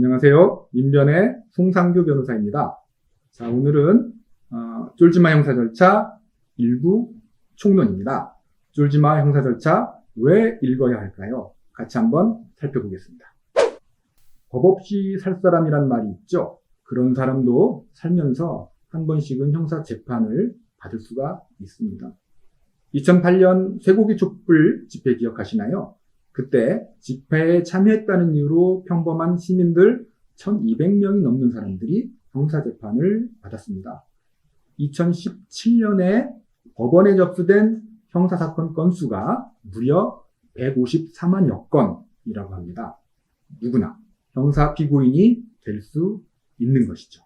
안녕하세요. 민변의 송상규 변호사입니다. 자, 오늘은 쫄지마 형사 절차 일부 총론입니다. 쫄지마 형사 절차 왜 읽어야 할까요? 같이 한번 살펴보겠습니다. 법 없이 살 사람이란 말이 있죠. 그런 사람도 살면서 한 번씩은 형사 재판을 받을 수가 있습니다. 2008년 쇠고기 촛불 집회 기억하시나요? 그때 집회에 참여했다는 이유로 평범한 시민들 1200명이 넘는 사람들이 형사재판을 받았습니다. 2017년에 법원에 접수된 형사사건 건수가 무려 154만여 건이라고 합니다. 누구나 형사 피고인이 될 수 있는 것이죠.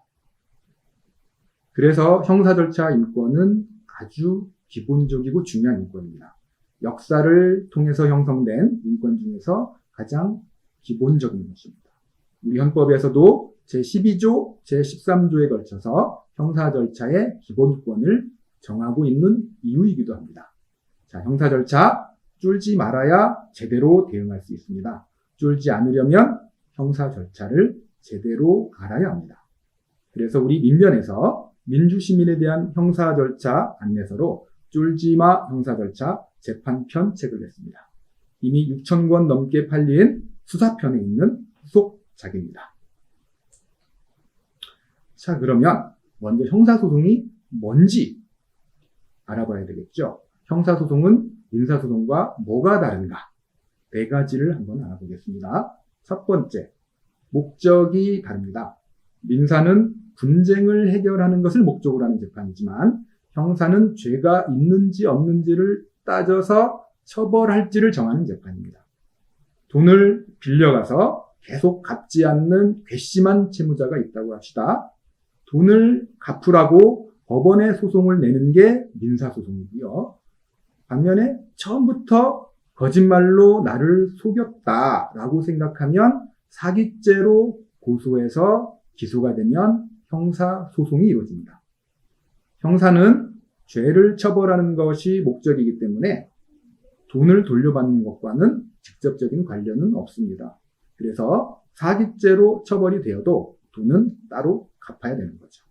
그래서 형사 절차 인권은 아주 기본적이고 중요한 인권입니다. 역사를 통해서 형성된 인권 중에서 가장 기본적인 것입니다. 우리 헌법에서도 제12조, 제13조에 걸쳐서 형사 절차의 기본권을 정하고 있는 이유이기도 합니다. 자, 형사 절차 쫄지 말아야 제대로 대응할 수 있습니다. 쫄지 않으려면 형사 절차를 제대로 알아야 합니다. 그래서 우리 민변에서 민주시민에 대한 형사 절차 안내서로 쫄지마 형사 절차 재판편 책을 냈습니다. 이미 6,000권 넘게 팔린 수사편에 있는 후속작입니다. 자, 그러면 먼저 형사소송이 뭔지 알아봐야 되겠죠. 형사소송은 민사소송과 뭐가 다른가? 4가지를 한번 알아보겠습니다. 첫 번째, 목적이 다릅니다. 민사는 분쟁을 해결하는 것을 목적으로 하는 재판이지만 형사는 죄가 있는지 없는지를 따져서 처벌할지를 정하는 재판입니다. 돈을 빌려가서 계속 갚지 않는 괘씸한 채무자가 있다고 합시다. 돈을 갚으라고 법원에 소송을 내는 게 민사소송이고요. 반면에 처음부터 거짓말로 나를 속였다라고 생각하면 사기죄로 고소해서 기소가 되면 형사소송이 이루어집니다. 형사는 죄를 처벌하는 것이 목적이기 때문에 돈을 돌려받는 것과는 직접적인 관련은 없습니다. 그래서 사기죄로 처벌이 되어도 돈은 따로 갚아야 되는 거죠.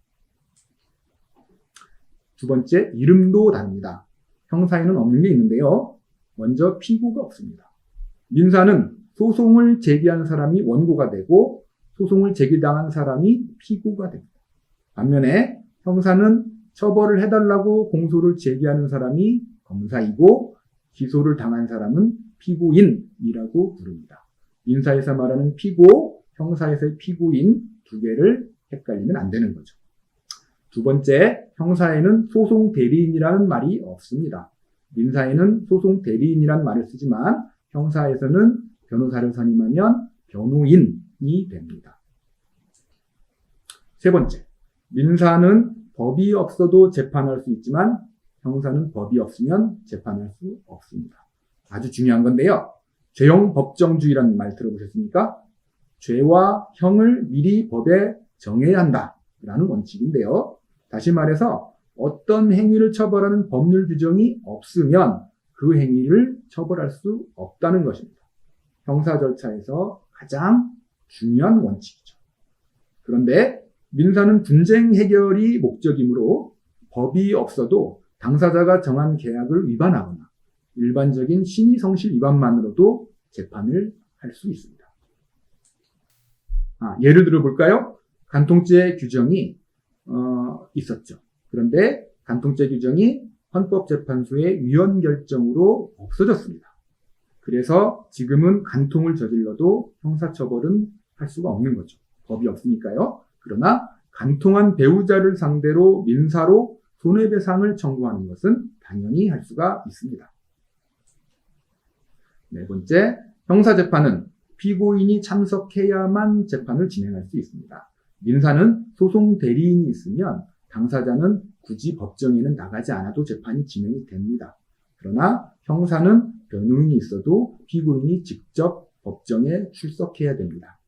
두 번째, 이름도 다릅니다. 형사에는 없는 게 있는데요. 먼저 피고가 없습니다. 민사는 소송을 제기한 사람이 원고가 되고 소송을 제기당한 사람이 피고가 됩니다. 반면에 형사는 처벌을 해달라고 공소를 제기하는 사람이 검사이고 기소를 당한 사람은 피고인이라고 부릅니다. 민사에서 말하는 피고, 형사에서의 피고인 2개를 헷갈리면 안 되는 거죠. 두 번째, 형사에는 소송 대리인이라는 말이 없습니다. 민사에는 소송 대리인이라는 말을 쓰지만 형사에서는 변호사를 선임하면 변호인이 됩니다. 세 번째, 민사는 법이 없어도 재판할 수 있지만 형사는 법이 없으면 재판할 수 없습니다. 아주 중요한 건데요. 죄형 법정주의라는 말 들어보셨습니까? 죄와 형을 미리 법에 정해야 한다라는 원칙인데요. 다시 말해서 어떤 행위를 처벌하는 법률 규정이 없으면 그 행위를 처벌할 수 없다는 것입니다. 형사 절차에서 가장 중요한 원칙이죠. 그런데 민사는 분쟁 해결이 목적이므로 법이 없어도 당사자가 정한 계약을 위반하거나 일반적인 신의 성실 위반만으로도 재판을 할 수 있습니다. 예를 들어 볼까요? 간통죄 규정이 있었죠. 그런데 간통죄 규정이 헌법재판소의 위헌 결정으로 없어졌습니다. 그래서 지금은 간통을 저질러도 형사처벌은 할 수가 없는 거죠. 법이 없으니까요. 그러나 간통한 배우자를 상대로 민사로 손해배상을 청구하는 것은 당연히 할 수가 있습니다. 네 번째, 형사재판은 피고인이 참석해야만 재판을 진행할 수 있습니다. 민사는 소송 대리인이 있으면 당사자는 굳이 법정에는 나가지 않아도 재판이 진행이 됩니다. 그러나 형사는 변호인이 있어도 피고인이 직접 법정에 출석해야 됩니다.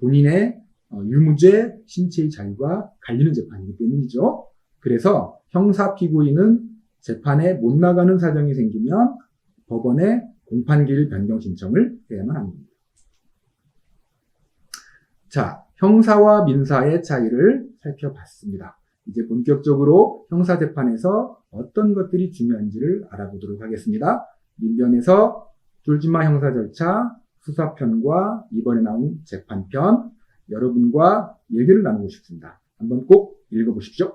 본인의 유무죄, 신체의 자유가 갈리는 재판이기 때문이죠. 그래서 형사 피고인은 재판에 못 나가는 사정이 생기면 법원에 공판기일 변경 신청을 해야만 합니다. 자, 형사와 민사의 차이를 살펴봤습니다. 이제 본격적으로 형사재판에서 어떤 것들이 중요한지를 알아보도록 하겠습니다. 민변에서 쫄지마 형사 절차, 수사편과 이번에 나온 재판편, 여러분과 얘기를 나누고 싶습니다. 한번 꼭 읽어보십시오.